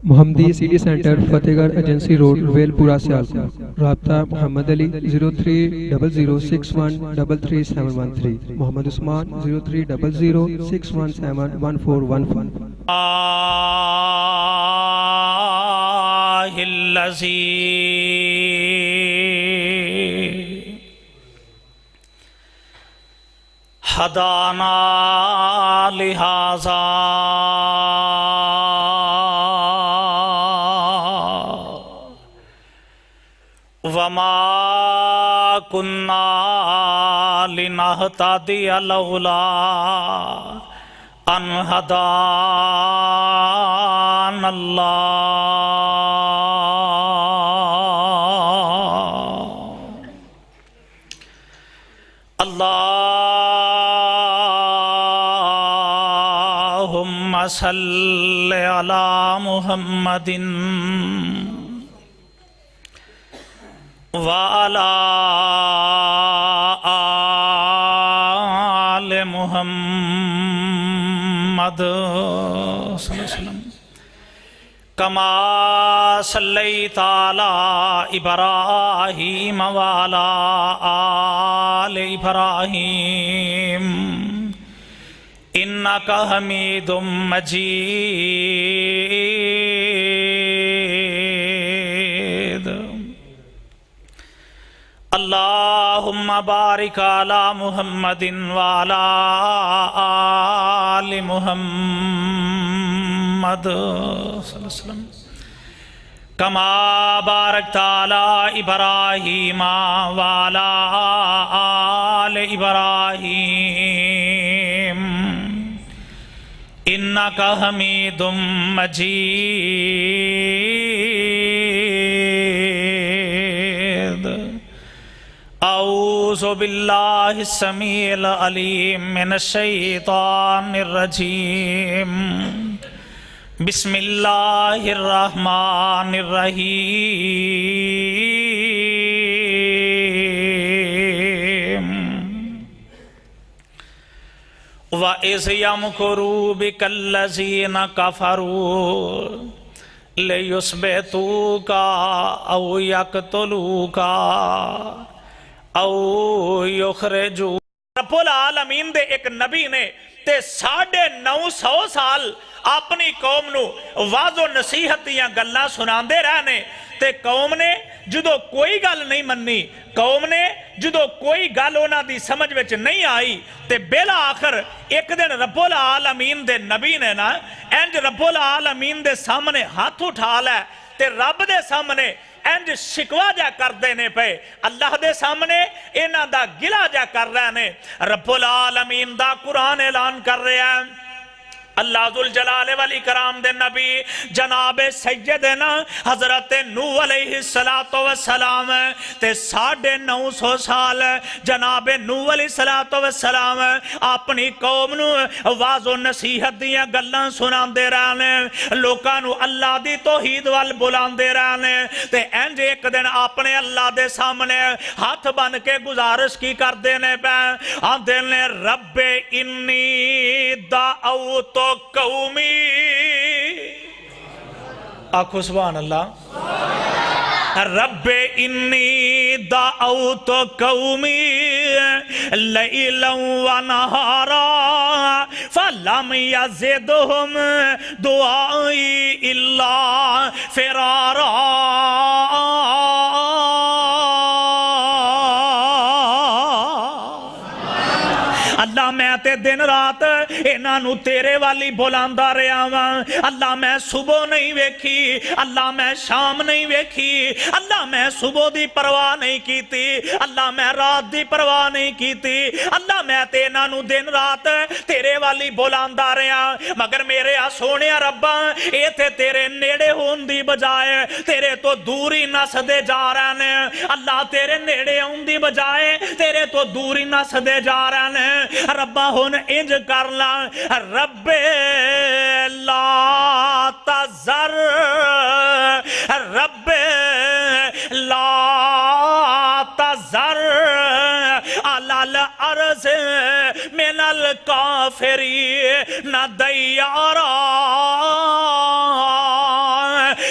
محمدی city centre فتح گڑھ agency road well پورا سیالکوٹ. رابطہ محمد علی 030061337113. محمد عثمان 030061711415. ہدانا لہذا وما كنا لنهتدي لولا أن هدانا الله. اللهم صل على محمد وعلى آل محمد صلی اللہ علیہ وسلم كما صليت على إبراهيم وعلى آل إبراهيم إنك حميد مجيد. اللهم بارك على محمد وعلى آل محمد صلی اللہ علیہ وسلم كما باركت على إبراهيم وعلى آل إبراهيم إنك حميد مجيد. اعوذ باللہ السمیع العلیم من الشیطان الرجیم. بسم اللہ الرحمن الرحیم. وَإِذْ يَمْكُرُوا بِكَ الَّذِينَ كَفَرُوا لِيُثْبِتُوكَ أَوْ يَقْتُلُوكَ او یخرجو. رب العالمین دے ایک نبی نے تے 950 سال اپنی قوم نو واض و نصیحت دیاں گلاں سناندے رہنے تے قوم نے جدو کوئی گل نہیں مننی، قوم نے جدو کوئی گل اونا دی سمجھ وچ نہیں آئی تے بلا آخر ایک دن رب العالمین دے نبی نے نا انج رب العالمین دے سامنے ہاتھ اٹھا لے تے رب دے سامنے انج شکوا جا کر دینے پہ اللہ دے سامنے اینا دا گلا جا کر رہنے. رب العالمین دا قرآن اعلان کر رہے ہیں. اللہ ذوالجلال والاکرام دے نبی جناب سیدنا حضرت نوح علیہ السلام تے 950 سال جناب نوح علیہ السلام اپنی قوم نو واض و نصیحت دیاں گلاں سناندے رہنے، لوکاں نو اللہ دی توحید وال بلاندے رہنے تے انج ایک دن اپنے اللہ دے سامنے ہاتھ بن کے گزارش کی کر دینے پہ آندے نے رب انی دعوت قومی. آکھو سبحان اللہ. رب انی دعوت قومی لیلا و نہارا فلم یزدہم دعائی الا فرارا. اللہ میں تے دن رات انہاں تیرے والی بولاندہ رہا ہوں. اللہ میں صبح نہیں ویکھی، اللہ میں شام نہیں ویکھی، اللہ میں صبح دی پرواہ نہیں کیتی، اللہ میں رات دی پرواہ نہیں کیتی. اللہ میں تے انہاں دن رات تیرے والی بولاندہ رہا مگر میرے سونے ربا اے تے تیرے نیڑے ہون دی بجائے تیرے تو دوری نس دے جا رہے ہیں. اللہ تیرے نیڑے ہون دی بجائے تیرے تو دوری نس دے جا رہے ہیں. ربا ہون انج کرنا رب لا تذر رب لا تذر علی الارض من الکافرین دیارا.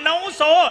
950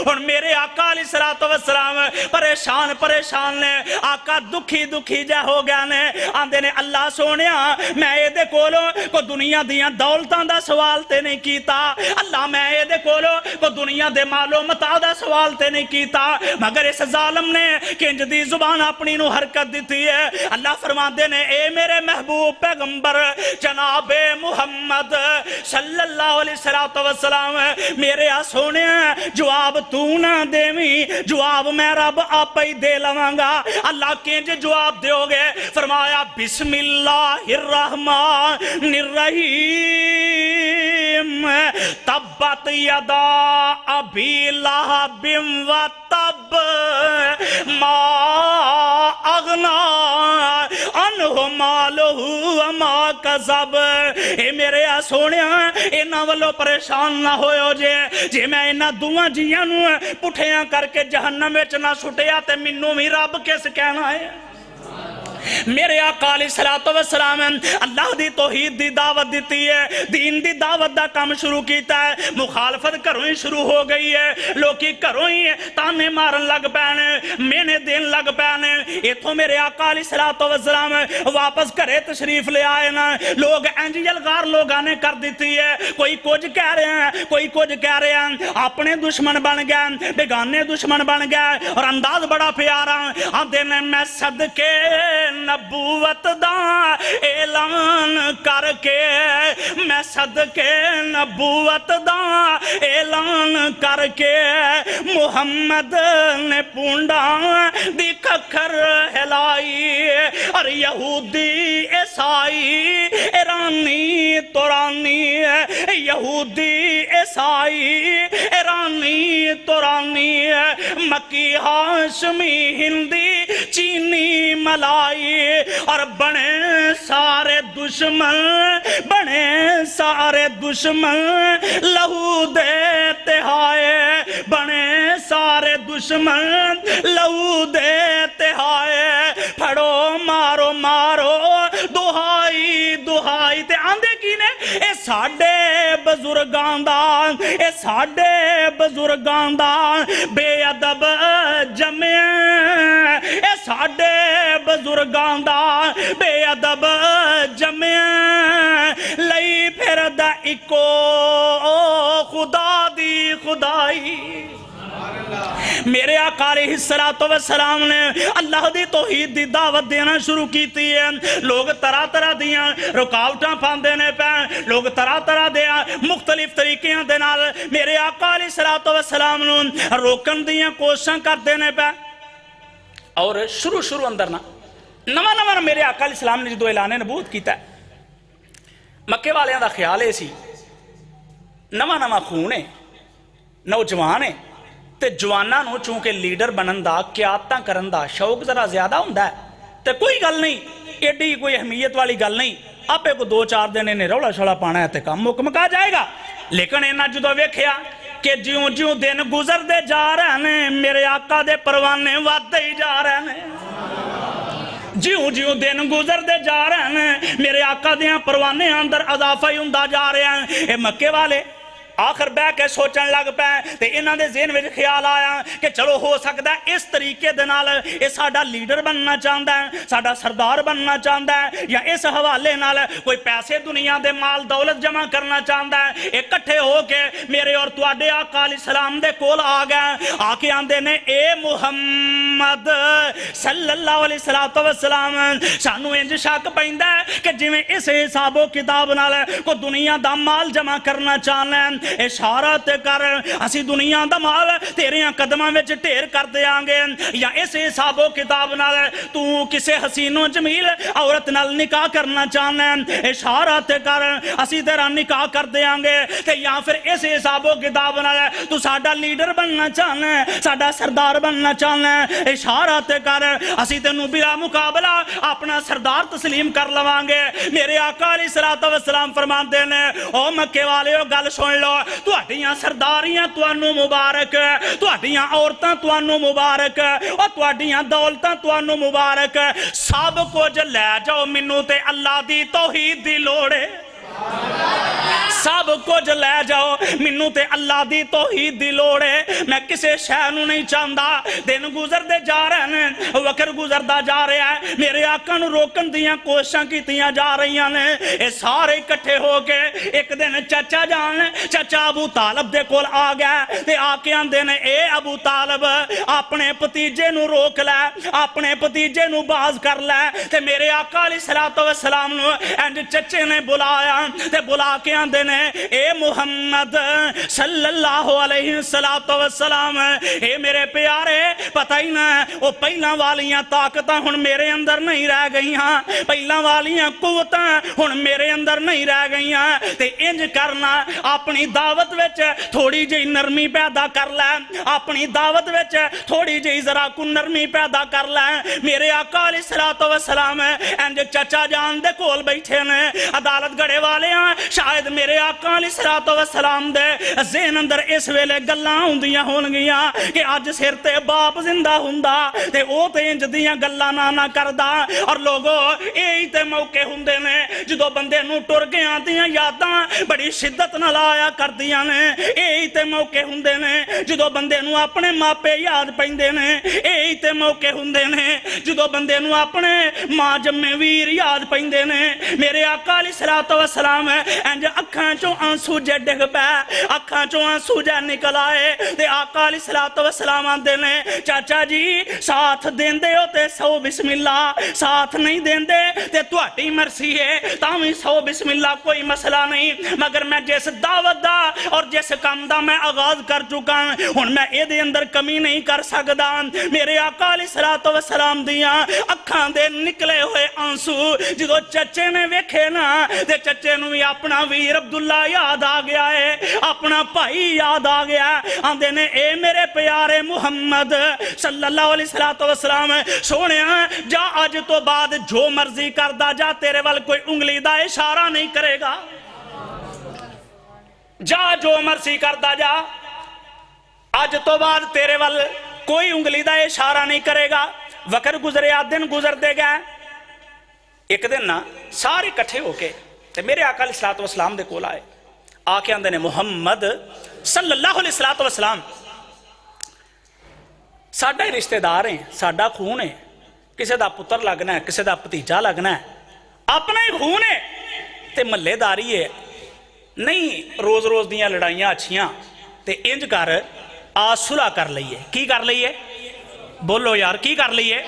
اور میرے آقا علیہ الصلوۃ والسلام پریشان پریشان نے آقا دکھی دکھی جا ہو گیا نے آندے نے اللہ سونیا میں اے دے کولوں کو دنیا دیاں دولتاں دا سوال تے نہیں کیتا اللہ میں اے دے کولوں کو دنیا دے مال و متاع دا سوال تے نہیں کیتا مگر اس ظالم نے کنج دی زبان اپنی نو حرکت دیتی ہے اللہ فرماندے نے اے میرے محبوب پیغمبر جناب محمد صلی اللہ علیہ وسلم میرے سونے جواب تو نہ دیویں جواب میں رب آپ ہی دے لواں گا اللہ کنج جواب دیو گے فرمایا بسم اللہ الرحمن الرحیم تبت یدا ابی لہب و تب ما اغنا عنہ مالہ وما کسب اے میرے سونیا انہاں والو پریشان نہ ہوئے جے میں انہاں دوہاں جیاں نو پٹھیاں کر کے جہنم وچ نہ سٹیا تے مینوں بھی رب کس کہنا ہے میرے آقا علیہ الصلوۃ والسلام اللہ دی توحید دی دعوت دیتی ہے دین دی دعوت دا کام شروع کیتا ہے مخالفت گھروں ہی شروع ہو گئی ہے لوکی گھروں ہی تانے مارن لگ پینے مینے دین لگ پینے ایتھوں میرے آقا علیہ الصلوۃ والسلام واپس گھرے تشریف لے آئے نا لوگ انج یلغار لوگاں نے کر دیتی ہے کوئی کچھ کہہ رہے ہیں کوئی کچھ کہہ رہے ہیں اپنے دشمن بن گئے بیگانے دشمن بن گئے اور انداز بڑا پیارا آندے نے میں صدقے نبوت دا اعلان کر کے میں صدقے نبوت دا اعلان کر کے محمد نے پونڈا دی ککھر ہلائی اور یہودی عیسائی ایرانی تورانی یہودی عیسائی ایرانی تورانی مکی ہاشمی ہندی چینی ملائی اور بنے سارے دشمن لہو دیتے ہائے بنے سارے دشمن لہو دیتے ہائے پھڑو مارو مارو دہائی دہائی تے آندے کی نے اے ساڑے بزرگان دا اے ساڑے بزرگان دا بے ادب جمع اے ساڑے بزرگان دا بے ادب جمع لئی پھر دا اکو خدا دی خدائی میرے آقا علیہ الصلوۃ والسلام نے اللہ دی توحید دی دعوت دینا شروع کیتی ہے لوگ طرح طرح دیاں رکاوٹاں پاندے نے پہ لوگ طرح طرح دیاں مختلف طریقیاں دے نال میرے آقا علیہ الصلوۃ والسلام نے روکن دیاں کوششاں کردے نے پہ اور شروع اندر نا نواں میرے آقا علیہ السلام نے جدو اعلان نبوت کیتا ہے مکے والیاں دا خیال ہے سی نواں خون ہے نوجوان ہے تے جواناں نو چونکہ لیڈر بنن دا قیادتاں کرن دا شوق ذرا زیادہ ہوندا ہے تے کوئی گل نہیں ایڈی کوئی اہمیت والی گل نہیں آپے کو 2-4 دن نے رولا شولا پانا ہے تے کام مکا جائے گا لیکن انہاں جدو ویکھیا کہ جیوں جیوں دن گزر دے جا رہے ہیں میرے آقا دے پروانے ودے ہی جا رہے ہیں جیوں جیوں دن گزر دے جا رہے ہیں میرے آقا دیاں پروانے اندر اضافہ ہی ہوندا جا رہے ہیں اے مکے والے آخر بہ کے سوچن لگ پے تے انہاں دے ذہن وچ خیال آیا کہ چلو ہو سکتا ہے اس طریقے دے نال اے ساڈا لیڈر بننا چاہندا ہے ساڈا سردار بننا چاہندا ہے یا اس حوالے نال کوئی پیسے دنیا دے مال دولت جمع کرنا چاہندا ہے اکٹھے ہو کے میرے اور تواڈے آقا علیہ السلام دے کول آ گئے آ کے آندے نے اے محمد صلی اللہ علیہ وسلم سانو انج شک پیندا ہے کہ جویں اس حساب و کتاب نال کو دنیا دا مال جمع کرنا چاہنا ہے اشارت کر اسی دنیا دا مال تیریاں قدماں وچ ڈھیر کر دیاں گے یا اس حساب و کتاب نال تو کسے حسین و جمیل عورت نال نکاح کرنا چاہنا ہے اشارت کر اسی تیرا نکاح کر دیاں گے تے یا پھر اس حساب و کتاب نال تو ساڈا لیڈر بننا چاہنا ہے ساڈا سردار بننا چاہنا ہے اشارت کر اسی تینوں بلا مقابلہ اپنا سردار تسلیم کر لواں گے میرے آقا علیہ الصلوۃ والسلام فرماندے نے او مکے والےو گل سن لو تہاڈیاں سرداریاں تانوں مبارک تہاڈیاں عورتاں تانوں مبارک اور تہاڈیاں دولتاں تانوں مبارک سب کچھ لے جاؤ مینوں تے اللہ دی توحید دی لوڑ ہے سب کچھ لے جاؤ مینوں تے اللہ دی توحید دی لوڑ ہے میں کسے شے نوں نہیں چاہندا دن گزردے جا رہے ہیں وقت گزردا جا رہا ہے میرے آقا نوں روکن دیاں کوششاں کیتیاں جا رہیاں نے اے سارے اکٹھے ہو کے ایک دن چچا جان چچا ابو طالب دے کول آ گیا تے آ کے آندے نے اے ابو طالب اپنے بھتیجے نوں روک لے اپنے بھتیجے نوں باز کر لے تے میرے آقا علیہ السلام نوں انج چچے نے بلایا تے بلا کے آندے نے اے محمد صلی اللہ علیہ وسلم اے میرے پیارے پتہ ہی نہ او پہلاں والیاں طاقتاں ہن میرے اندر نہیں رہ گئیاں پہلاں والیاں قوتاں ہن میرے اندر نہیں رہ گئیاں تے انج کرنا اپنی دعوت وچ تھوڑی جی نرمی پیدا کر لے اپنی دعوت وچ تھوڑی جی ذرا کو نرمی پیدا کر لے میرے آقا علیہ السلام انج چچا جان دے کول بیٹھے نے عدالت گڑے والے ہیں شاید میرے آقا علیہ السلام دے ذہن اندر اس ویلے گلاں ہوندیاں ہون گیاں کہ اج سر تے باپ زندہ ہوندا تے او تے انج دیاں گلاں نہ کردا اور لوگو یہی تے موقع ہوندے نے جدو بندے نوں ٹر گیاں دیاں یاداں بڑی شدت نال آیا کردیاں نے یہی تے موقع ہوندے نے جدو بندے نوں اپنے ماپے یاد پیندے نے یہی تے موقع ہوندے نے جدو بندے نوں اپنے ماں جمے ویر یاد پیندے نے میرے آقا علیہ السلام انج اکھاں چوں آنسو جے ڈگ پے اکھاں چوں آنسو جے نکل آئے تے آقا علیہ السلام آندے نے چاچا جی ساتھ دیندے ہو تے 100 بسم اللہ ساتھ نہیں دیندے تے تہاڈی مرضی ہے تاویں 100 بسم اللہ کوئی مسئلہ نہیں مگر میں جس دعوت دا اور جس کام دا میں آغاز کر چکا ہن میں اے دے اندر کمی نہیں کر سکدا میرے آقا علیہ السلام دیاں اکھاں دے نکلے ہوئے آنسو جدو چچے نے ویکھے نا تے چچے نوں بھی اپنا ویر عبداللہ یاد آ گیا ہے اپنا بھائی یاد آ گیا آندے نے اے میرے پیارے محمد صلی اللہ علیہ وسلم سونیا جا اج تو بعد جو مرضی کردا جا تیرے وال کوئی انگلی دا اشارہ نہیں کرے گا جا جو مرضی کردا جا اج تو بعد تیرے وال کوئی انگلی دا اشارہ نہیں کرے گا وقت گزریا دن گزر دے گا ایک دن نا سارے کٹھے ہو کے تے میرے آقا علیہ السلام دے کول آئے آ کے آندے نے محمد صلی اللہ علیہ وسلم ساڈا ہی رشتہ دار ہیں ساڈا خون ہے کسے دا پتر لگنا ہے کسے دا بھتیجا لگنا ہے اپنا ہی خون ہے تے محلے داری ہے نہیں روز روز دیاں لڑائیاں اچھیاں تے انج کر آ صلح کر لئیے کی کر لئیے بولو یار کی کر لئیے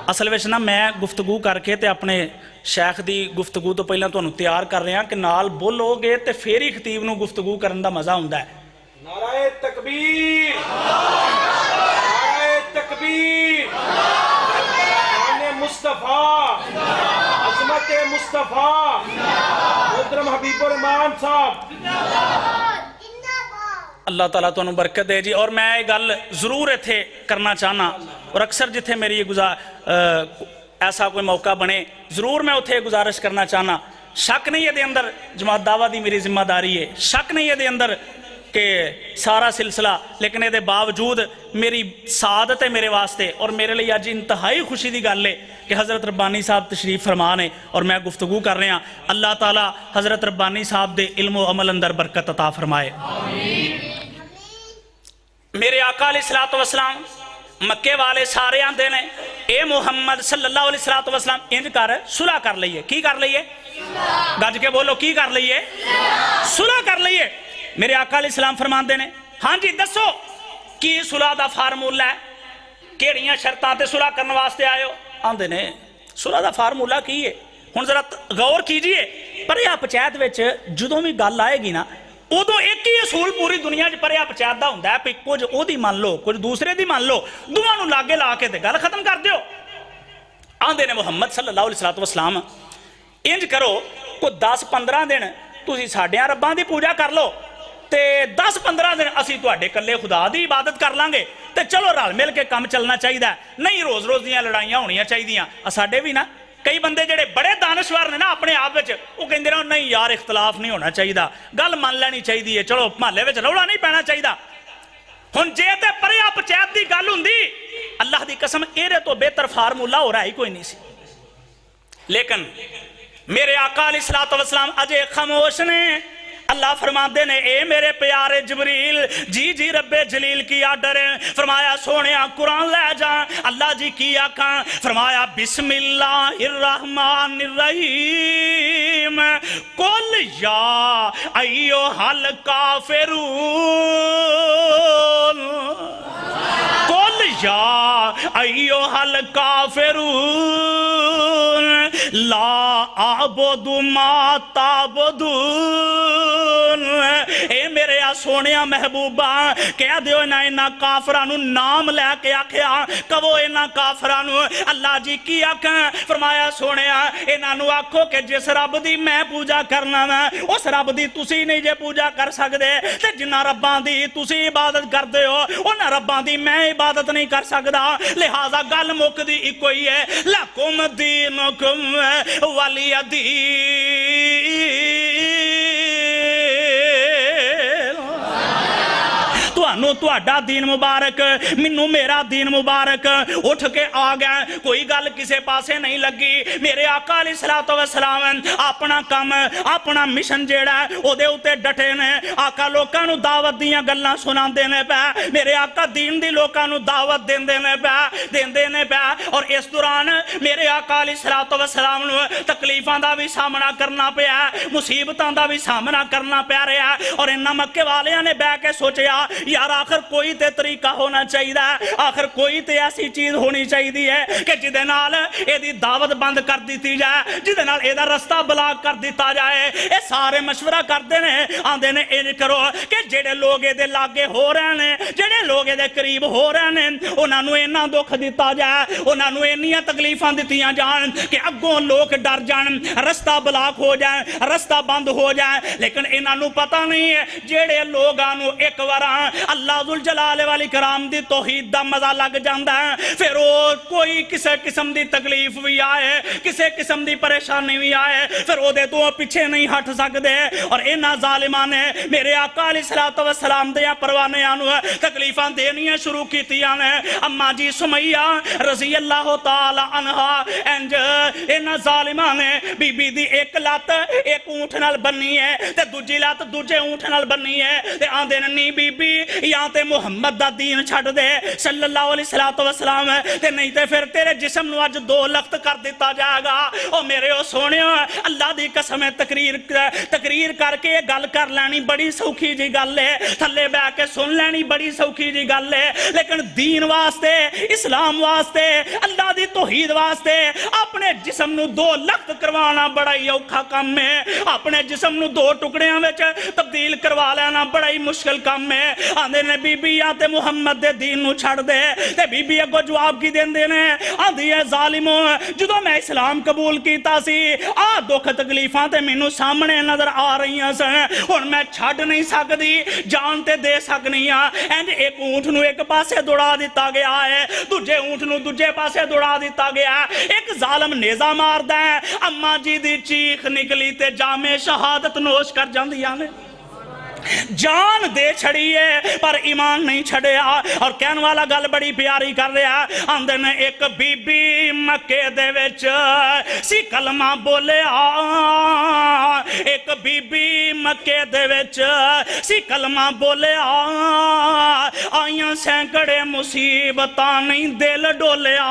اصل وچ نا میں گفتگو کر کے تے اپنے شیخ دی گفتگو تو پہلا تو تیار کر رہے ہیں کہ نال بولو گے تے پھر ہی خطیب نو گفتگو کرن دا مزہ ہوندا ہے نعرہ تکبیر نعرہ تکبیر شان مصطفیٰ عظمت مصطفیٰ محترم حبیب الرحمان صاحب اللہ تعالیٰ تو انہوں برکت دے جی اور میں یہ گل ضرور ایتھے کرنا چاہنا اور اکثر جتھے میری یہ ایسا کوئی موقع بنے ضرور میں اتھے گزارش کرنا چاہنا شک نہیں ہے دے اندر جماعت دعویٰ دی میری ذمہ داری ہے شک نہیں ہے دے اندر کہ سارا سلسلہ لیکن یہ دے باوجود میری سعادت ہے میرے واسطے اور میرے لئے آج انتہائی خوشی دی گل ہے کہ حضرت ربانی صاحب تشریف فرمان ہے اور میں گفتگو کر رہے ہیں اللہ تعالیٰ حضرت ربانی صاحب دے علم و عمل اندر برکت عطا فرمائے میرے آقا علیہ السلام مکے والے سارے آندے نے اے محمد صلی اللہ علیہ وسلم انج کر صلح کر لئیے کی کر لئیے گج کے بولو کی کر لئیے صلح کر لئیے میرے آقا علیہ السلام فرمان دے نے ہاں جی دسو کی صلح دا فارمولہ ہے کیڑیاں شرطاں تے صلح کرنے واسطے آئے ہو آندے نے صلح دا فارمولہ کی ہے ہن ذرا غور کیجئے پریا پنچایت وچ جدوں بھی گل آئے گی نا ادو ایک ہی اصول پوری دنیا چ پریا پنچایت دا ہوندا ہے کہ کچھ او دی مان لو کچھ دوسرے دی مان لو دوواں نوں لاگے لا کے تے گل ختم کر دیو آندے نے محمد صلی اللہ علیہ وسلم انج کرو کو 10-15 دن تسی ساڈیاں رباں دی پوجا کر لو تے 10-15 دن اسی تواڈے کلے خدا دی عبادت کر لیں گے تے چلو رل مل کے کام چلنا چاہیے نہیں روز روز دیاں لڑائیاں ہونیاں چاہیے ساڈے بھی نا کئی بندے جڑے بڑے دانشور نے نا اپنے آپ وچ وہ کہندے نے نہیں یار اختلاف نہیں ہونا چاہیے گل مان لینی چاہیے چلو محلے وچ رولا نہیں پینا چاہیے ہن جے تے پریا پنچایت دی گل ہوندی اللہ دی قسم ایرے تو بہتر فارمولہ ہو رہا ہی کوئی نہیں سی لیکن میرے آقا علیہ السلام اجے خاموش نے اللہ فرماتے نے اے میرے پیارے جبریل جی جی رب جلیل کی آرڈر ہے. فرمایا سونے قرآن لے جا. اللہ جی کی آکھاں؟ فرمایا بسم اللہ الرحمن الرحیم قل یا ایھا الکافرون قل یا ایھا الکافرون لا اعبد ما تعبدون. اے میرے سونیا محبوبہ کہہ دیو انہاں کافرانو نام لے کے آکھیا کہو انہاں کافرانو اللہ جی کی آکھاں؟ فرمایا سونیا انہاں آکھو کہ جس رب دی میں پوجا کرنا میں اس رب دی تسی نہیں جے پوجا کر سکدے تے جنہ رباں دی تسی عبادت کردے ہو انہاں رباں دی میں عبادت نہیں کر سکدا. لہذا گل مکدی اکو ہی ہے لکم دینکم ولی دین. تہاڈا دین مبارک منو میرا دین مبارک. اٹھ کے آ گئے کوئی گل کسے پاسے نہیں لگی. میرے آقا علیہ الصلوۃ والسلام اپنا کام اپنا مشن جیڑا ہے او دے اوتے ڈٹے نے. آقا لوکاں نو دعوت دیاں گلاں سناندے نے پے. میرے آقا دین دی لوکاں نو دعوت دیندے نے پے اور اس دوران میرے آقا علیہ الصلوۃ والسلام نو تکلیفاں دا بھی سامنا کرنا پیا مصیبتاں دا بھی سامنا کرنا پیا رہا. اور انہاں مکے والیاں نے بیٹھ کے سوچیا یار آخر کوئی تے طریقہ ہونا چاہیے آخر کوئی تے ایسی چیز ہونی چاہیے کہ جدے نال اے دی دعوت بند کر دیتی جائے جدے نال اے دا رستہ بلاک کر دیتا جائے. اے سارے مشورہ کرتے ہیں آندے نے انج کرو کہ جڑے لوگ اے دے لاگے ہو رہے ہیں جڑے لوگ اے دے قریب ہو رہے ہیں انہاں نو اینا دکھ دیتا جائے انہاں نو اینیاں تکلیفاں دتیاں جان کہ اگوں لوگ ڈر جان رستہ بلاک ہو جائے رستہ بند ہو جائے. لیکن انہاں نو پتہ نہیں ہے جڑے لوگاں نو ایک وراں اللہ ذوالجلال والاکرام دی توحید دا مزہ لگ جاندا ہے پھر وہ کوئی کسے قسم دی تکلیف بھی آئے کسے قسم دی پریشانی بھی آئے پھر وہ دے تو پیچھے نہیں ہٹ سکدے. اور انہاں ظالماں نے میرے آقا علیہ الصلوۃ والسلام دے پروانیاں نو تکلیفاں دینیاں شروع کیتیاں نے. اما جی سمیہ رضی اللہ تعالی عنہا انج انہاں ظالماں نے بی بی دی ایک لت ایک اونٹ نال بنی ہے تے دوجی لت دوجے اونٹ نال بنی ہے تے آندے نہیں بی بی یا تے محمد دا دین چھڑ دے صلی اللہ علیہ وسلم تے نہیں تے پھر تیرے جسم نو اج 2 لخت کر دیتا جائے گا. او میرے او سونیو اللہ دی قسم تقریر کر کے گل کر لینی بڑی سوکھی جی گل ہے تھلے بیٹھ کے سن لینی بڑی سوکھی جی گل ہے. لیکن دین واسطے اسلام واسطے اللہ دی توحید واسطے اپنے جسم نو 2 لخت کروانا بڑا ہی اوکھا کام ہے. اپنے جسم نو 2 ٹکڑیاں وچ تبدیل کروا لینا بڑا ہی مشکل کام ہے. آندے نے بی بی یا تے محمد دے دین نو چھڑ دے تے بی بی اگو جواب کی دیندے نے آندی ہے ظالمو جدوں میں اسلام قبول کیتا سی دکھ تکلیفاں تے مینوں سامنے نظر آ رہی ہیں سن ہن میں چھڑ نہیں سکدی جان تے دے سکنی ہاں. اینج ایک اونٹ نو ایک پاسے دوڑا دیتا گیا ہے دوجے اونٹ نو دوجے پاسے دوڑا دیتا گیا ہے. ایک ظالم نیزہ ماردا ہے اما جی دی چیخ نکلی تے جام شہادت نوش کر جاندیاں نے. جان دے چھڑیے پر ایمان نہیں چھڑیا. اور کہن والا گل بڑی پیاری کر رہا آندے نے ایک بی بی مکے دے وچ سی کلمہ بولیا ایک بی بی مکے دے وچ سی کلمہ بولیا آئیاں سینکڑے مصیبتاں نہیں دل ڈولیا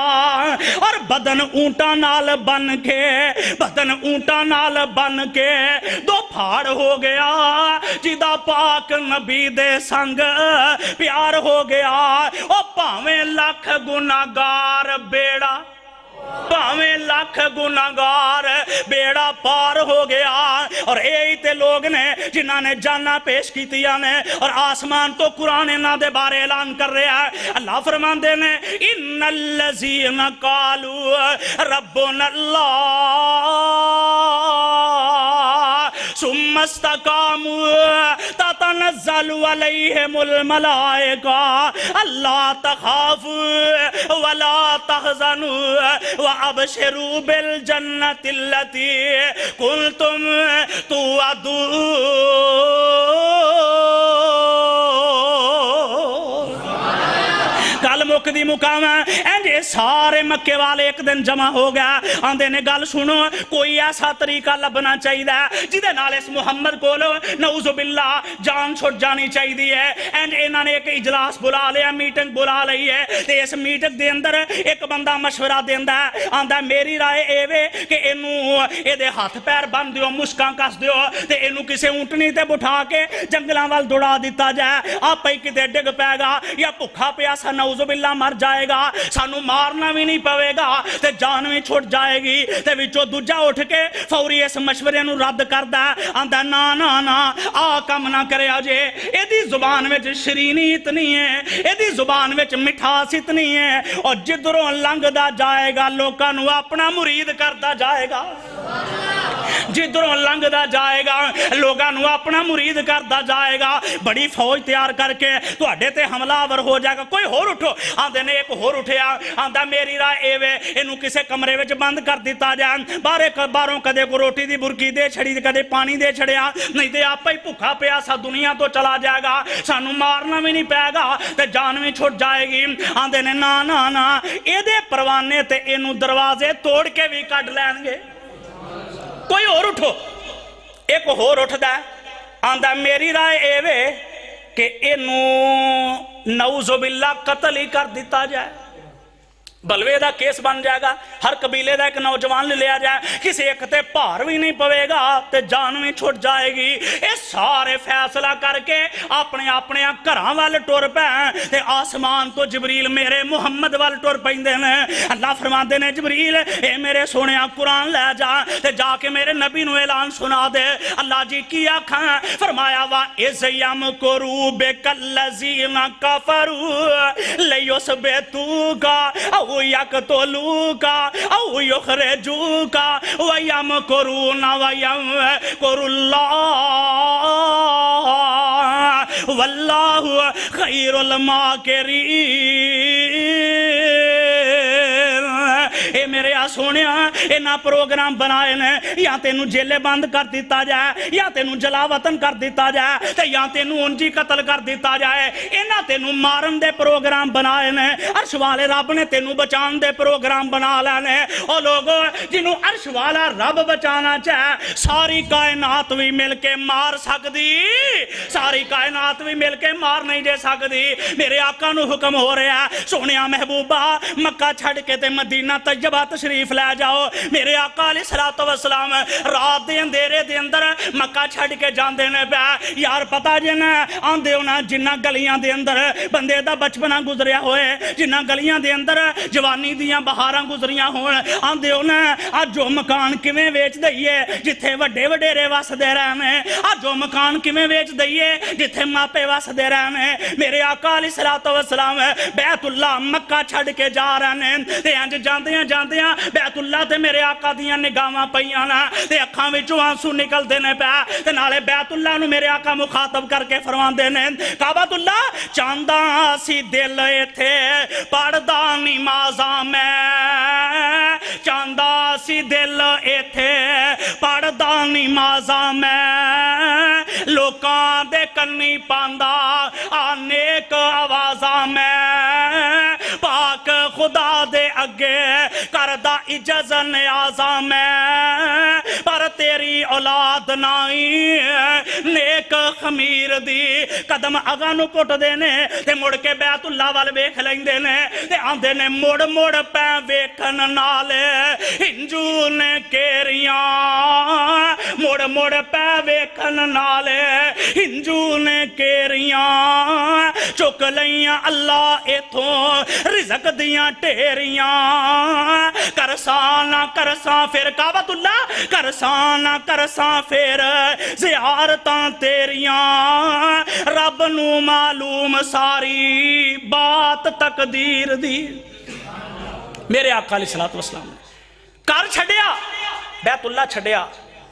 اور بدن اونٹاں نال بن کے 2 پھاڑ ہو گیا جدا پاک نبی دے سنگ پیار ہو گیا. او پاویں لکھ گناہگار بیڑا پاویں لکھ گناہگار بیڑا پار ہو گیا. اور یہی تے لوگ نے جنہاں نے جانا پیش کیتیاں نے اور آسمان تو قرآن انہاں دے بارے اعلان کر رہا ہے. اللہ فرماندے نے ان الذین قالوا ربنا اللہ ثم استقاموا تتنزل علیہم الملائکہ الا تخافوا ولا تحزنوا وابشروا بالجنۃ التي کنتم توعدون. گل مک دی مقام اینج سارے مکے والے ایک دن جمع ہو گیا آندے نے گل سنو کوئی ایسا طریقہ لبنا چاہیے جدے نال اس محمد کو نعوذ باللہ جان چھوٹ جانی چاہیے اینج انہاں نے ایک اجلاس بلا لیا میٹنگ بلا لئی ہے تے اس میٹنگ دے اندر ایک بندہ مشورہ دیندا ہے آندا میری رائے اے وے کہ اینو اے دے ہاتھ پیر بن دیو مشکاں کس دیو تے اینو کسے اونٹنی تے بٹھا کے جنگلاں وال دوڑا دیتا جائے آپ ہی کتے ڈگ پائے گا یا بھکھا پیاسا نعوذ باللہ مر جائے گا سانو مارنا بھی نہیں پوے گا تے جان بھی چھوٹ جائے گی تے وچوں دوجا اٹھ کے فوری اس مشورے نو رد کردا آندا نا نا نا آ کم نہ کرے اجے ایدی زبان وچ شرینی اتنی ہے ایدی زبان وچ مٹھاس اتنی ہے اور جدروں لنگدا جائے گا لوکاں نو اپنا مرید کردا جائے گا جدروں لنگدا جائے گا لوگاں نو اپنا مرید کردا جائے گا بڑی فوج تیار کر کے تواڈے تے حملہ آور ہو جائے گا کوئی ہور اٹھو آندے نے ایک ہور اٹھیا آندا میری رائے اے وے اینو کسے کمرے وچ بند کر دیتا جائے باروں کدے کو روٹی دی برکی دے چھڑی کدے پانی دے چھڑیا نہیں تے آپ ہی بھکھا پیاسا دنیا تو چلا جائے گا سانو مارنا بھی نہیں پائے گا تے جان بھی چھوٹ جائے گی آندے نے نا نا نا اے دے پروانے تے اینو دروازے توڑ کے بھی کڈ لین گے کوئی اور اٹھو ایک اور اٹھدا آندا میری رائے اے وے کہ اینو نعوذ باللہ قتل ہی کر دیتا جائے بلوے دا کیس بن جائے گا ہر قبیلے دا ایک نوجوان لے لیا جائے کسی ایک تے پار بھی نہیں پوے گا تے جان بھی چھوٹ جائے گی اے سارے فیصلہ کر کے اپنے اپنے گھراں وال ٹر پے تے آسمان تو جبریل میرے محمد وال ٹر پیندے نے اللہ فرماندے نے جبریل اے میرے سونیا قرآن لے جا تے جا کے میرے نبی نو اعلان سنا دے اللہ جی کی آکھاں فرمایا وا اذ یمکروا بک الذین کفروا لیثبتوک او یقتلوک او یخرجوک ویمکرون ویمکر اللہ واللہ خیر الماکرین اے میرے سونیا اینا پروگرام بنائے نے یا تینو جیلے بند کر دیتا جائے یا تینو جلا وطن کر دیتا جائے تے یا تینو انجی قتل کر دیتا جائے اینا تینو مارن دے پروگرام بنائے نے عرش والے رب نے تینو بچان دے پروگرام بنا لینے او لوگو جنو عرش والا رب بچانا چاہے ساری کائنات بھی مل کے مار سکدی ساری کائنات بھی مل کے مار نہیں دے سکدی میرے آقا نو حکم ہو رہا ہے سونیا محبوبہ مکہ چھڑ کے تے مدینہ طیبہ تشریف لے جاؤ میرے آقا علیہ الصلوۃ والسلام رات دے اندھیرے دے اندر مکہ چھڑ کے جاندے نے پے یار پتہ جے نا آندے ہونا جنہ گلیاں دے اندر بندے دا بچپنا گزریا ہوئے جنہ گلیاں دے اندر جوانی دیاں بہاراں گزریاں ہون آندے ہونا اج جو مکان کیویں ویچ دئیے جتھے وڈے وڈیرے وسدے رہنے اج جو مکان کیویں ویچ دئیے جتھے ماپے وسدے رہنے میرے آقا علیہ الصلوۃ والسلام بیت اللہ مکہ چھڑ کے جا رہے تے انج جاندیاں جاندیاں بیت اللہ تے میرے آقا دیاں نگاہاں پیاں نا تے اکھاں وچوں آنسو نکلدے نے پے تے نالے بیت اللہ نو میرے آقا مخاطب کر کے فرماندے نے کعبۃ اللہ چانداں سی دل ایتھے پڑھدا نمازاں میں چانداں سی دل ایتھے پڑھدا نمازاں میں لوکاں دے کنی پاندا آ نیک آوازاں میں پاک خدا دے اگے کردہ اجز نیازاں میں پر تیری اولاد نائی نیک خمیر دی قدم اگاں نو پٹ دینے تے مڑ کے بیت اللہ وال ویکھ لیندے نے تے آندے نے مڑ مڑ پے ویکھن نالے ہنجو نے کیریاں مڑ مڑ پے ویکھن نالے ہنجو نے کیریاں چک لیاں اللہ ایتھوں رزق دیاں ٹیریاں کرساں کرساں پھر کعبۃ اللہ کرساں کرساں پھر زیارتاں تیریاں رب نو معلوم ساری بات تقدیر دی میرے آقا علیہ الصلوۃ والسلام نے گھر چھڈیا بیت اللہ چھڈیا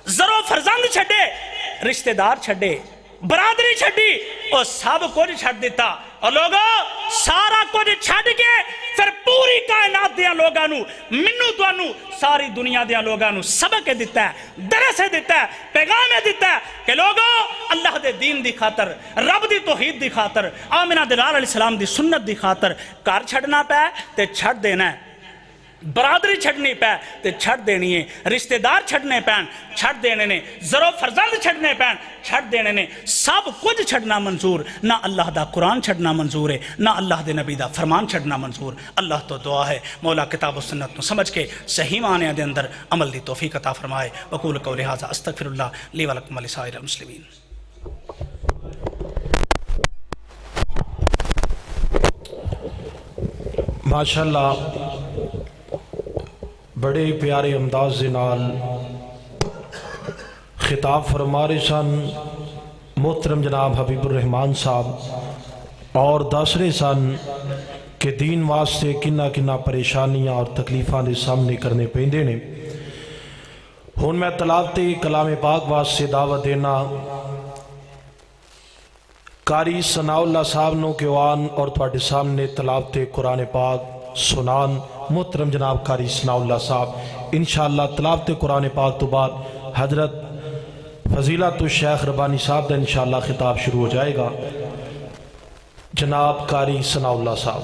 زرو فرزند چھڈے رشتہ دار چھڈے برادری چھڈی اور سب کچھ چھڈ دیتا اور لوگو سارا کچھ چھڑ کے پھر پوری کائنات دیا لوگاں نو منو توانو ساری دنیا دیا لوگاں نو سبق دیتا ہے، درس دیتا ہے، پیغام دیتا ہے کہ لوگوں اللہ دے دین دی خاطر، رب دی توحید دی خاطر، آمنہ دلال علیہ السلام دی سنت دی خاطر کار چھڑنا پہ تے چھڑ دینا ہے، برادری چھڑنی پہ تے چھڑ دینی ہے، رشتہ دار چھڑنے پہن چھڑ دینے نے، ذرو فرزند چھڑنے پہن چھڑ دینے نے، سب کچھ چھڑنا منظور، نہ اللہ دا قرآن چھڑنا منظور ہے، نہ اللہ دے نبی دا فرمان چھڑنا منظور۔ اللہ تو دعا ہے مولا کتاب و سنت کو سمجھ کے صحیح معنی دے اندر عمل دی توفیق عطا فرمائے۔ وقول قولی ھذا استغفر اللہ لی ولکم ولسائر المسلمین۔ ماشاءاللہ بڑے پیارے انداز نال خطاب فرما رہے سن محترم جناب حبیب الرحمان صاحب، اور دس رہے سن کہ دین واسطے کنہ کنہ پریشانیاں اور تکلیفاں دے سامنے کرنے پیندے نے۔ ہن میں تلاوت کلام پاک واسطے دعوت دینا قاری ثناء اللہ صاحب نو کیوان اور تواڈے سامنے تلاوت قرآن پاک سنان محترم جناب قاری ثناء اللہ صاحب۔ انشاءاللہ تلاوت قرآن پاک تو بعد حضرت فضیلت الشیخ ربانی صاحب دا انشاءاللہ خطاب شروع ہو جائے گا۔ جناب قاری ثناء اللہ صاحب۔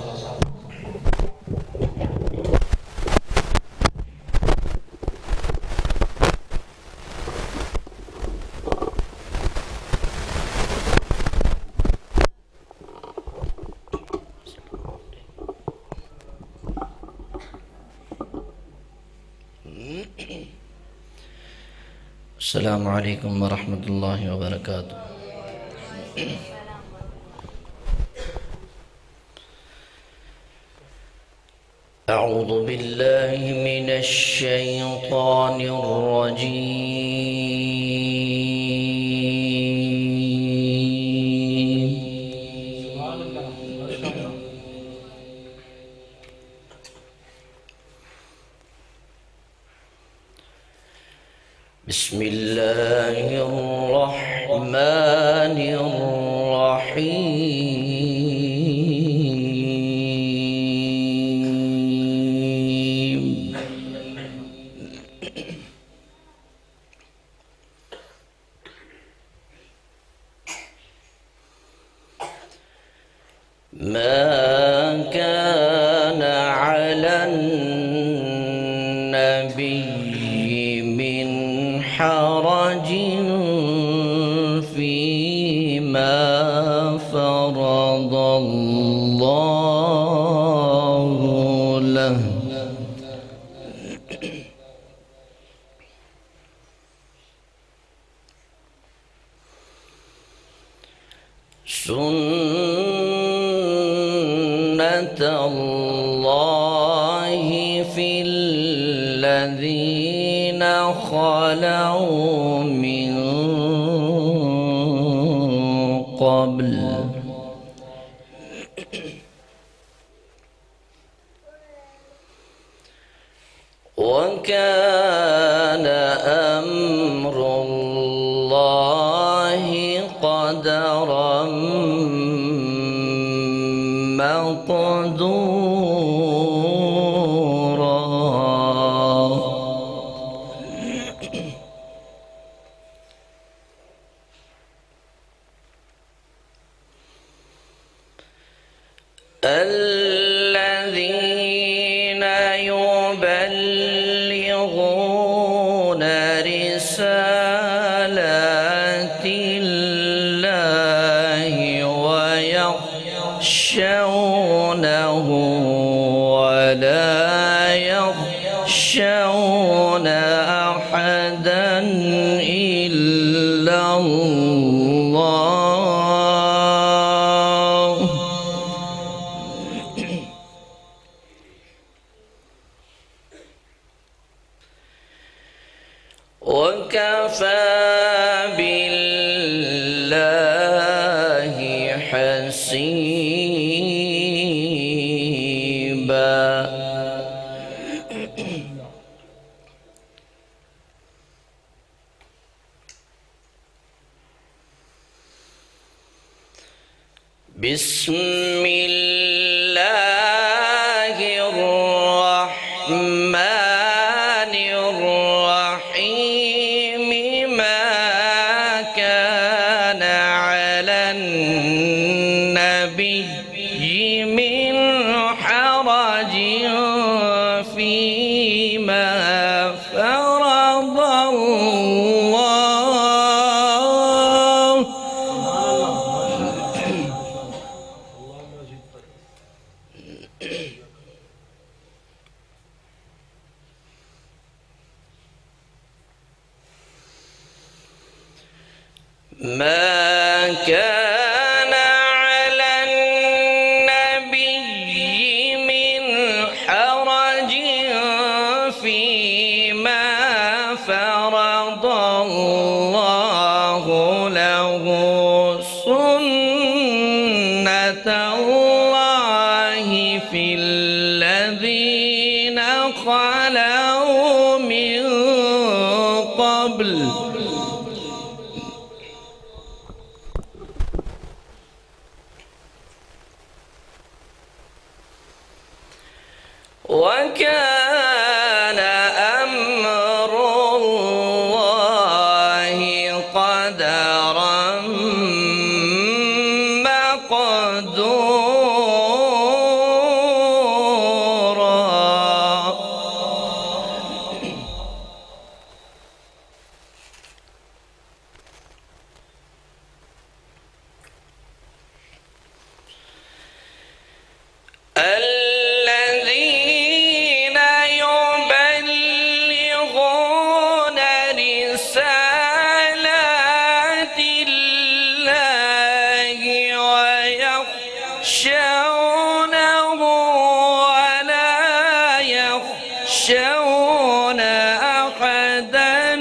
السلام علیکم ورحمۃ اللہ وبرکاتہ۔ اعوذ باللہ من الشیطان الرجیم۔ بسم اللہ الرحمن الرحیم۔ ما كان على النبي من حرج فيما فرض الله له، سنة الله في الذين خلوا من قبل، وكان أمر الله قدرا مقدورا۔ الذين يبلغون رسالات الله ويخشونه ولا يخشون أحدا إلا الله، وكفى بالله حسيبا۔ بسم الله الرحمن الرحيم ما كان على النبي من حرج فيما فرض الله ما كان على النبي من حرج فيما فرض الله له سنة الله في الذين خلوا من قبل وكان أمر الله قدرا مقدورا الذين يبلغون رسالات الله ويخشونه ولا يخشون أحدا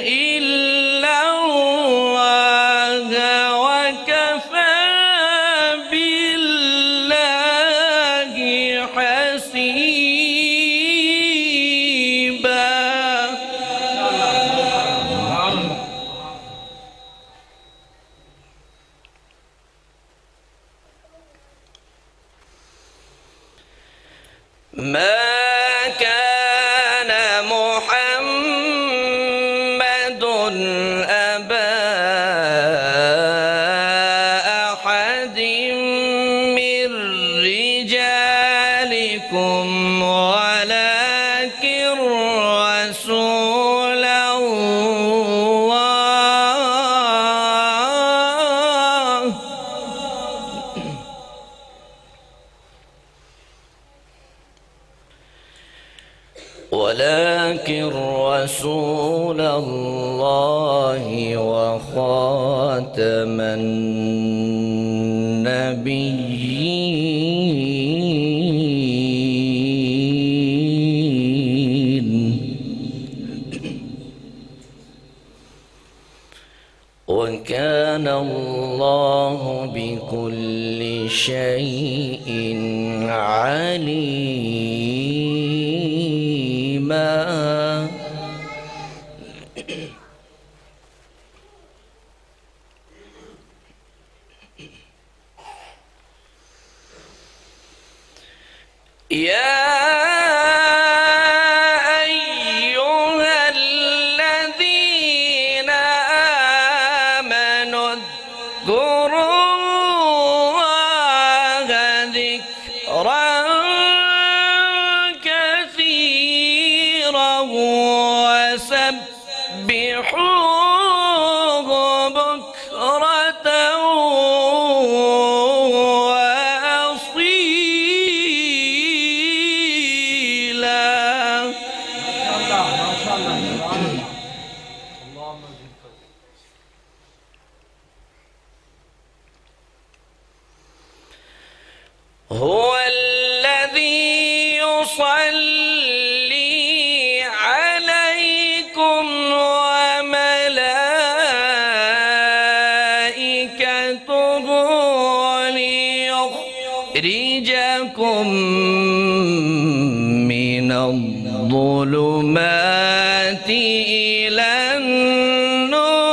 إلا الله وكفى بالله حسيبا ما كان محمد أبا أحد من رجالكم ولكن رسول الله وخاتم النبيين وكان الله بكل شيء عليما يا أيها الذين آمنوا اذكروا الله ذكرا كثيرا وسبحوه بكرة هو الذي يصلي عليكم وملائكته ليخرجكم من الظلمات إلى النور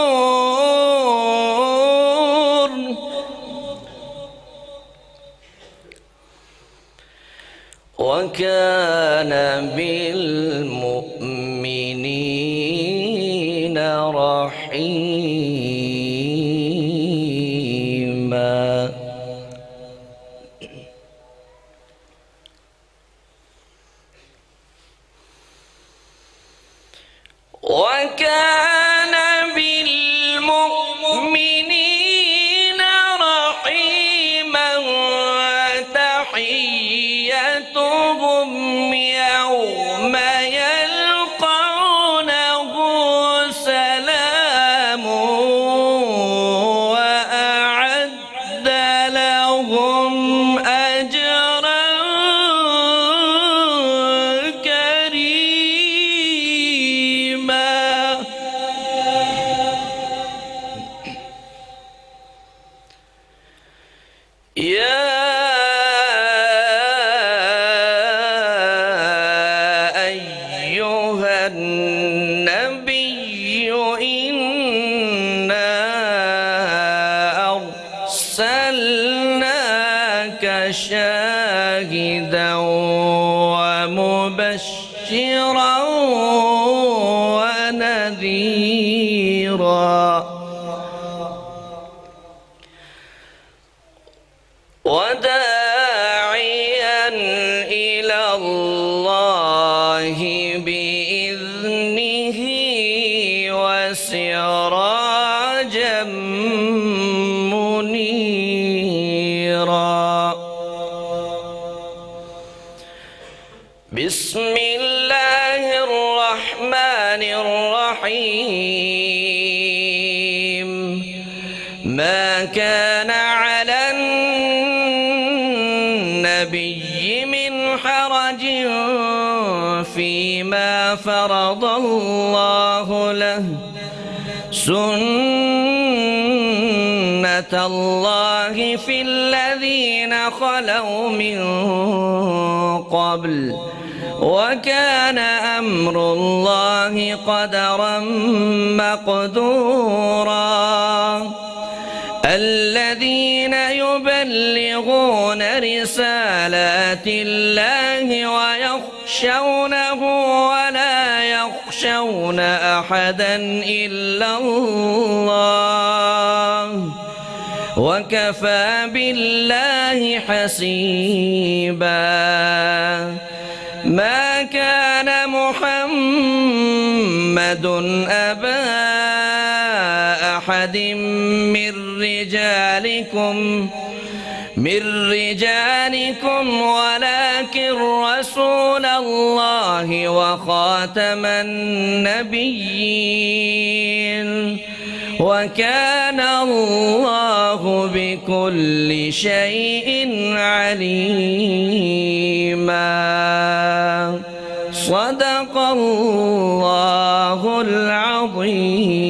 رحيما. وكان بالمؤمنين رحيما. تحيتهم يوم يلقونه سلام وأعد لهم أجرا كريما. يا أيها النبي إنا أرسلناك شاهدا ومبشرا ونذيرا وداعيا إلى الله بإذنه وسراجا منيرا. بسم الله الرحمن الرحيم. ما كان على النبي من حرج فيما فرض الله له. سنة الله في الذين خلوا من قبل وكان أمر الله قدرا مقدورا. الذين يبلغون رسالات الله ويخشونه ولا يخشون أحدا إلا الله وكفى بالله حسيبا. ما كان محمد أبا أحد من رجالكم ولكن رسول الله وخاتم النبيين وكان الله بكل شيء عليما. صدق الله العظيم.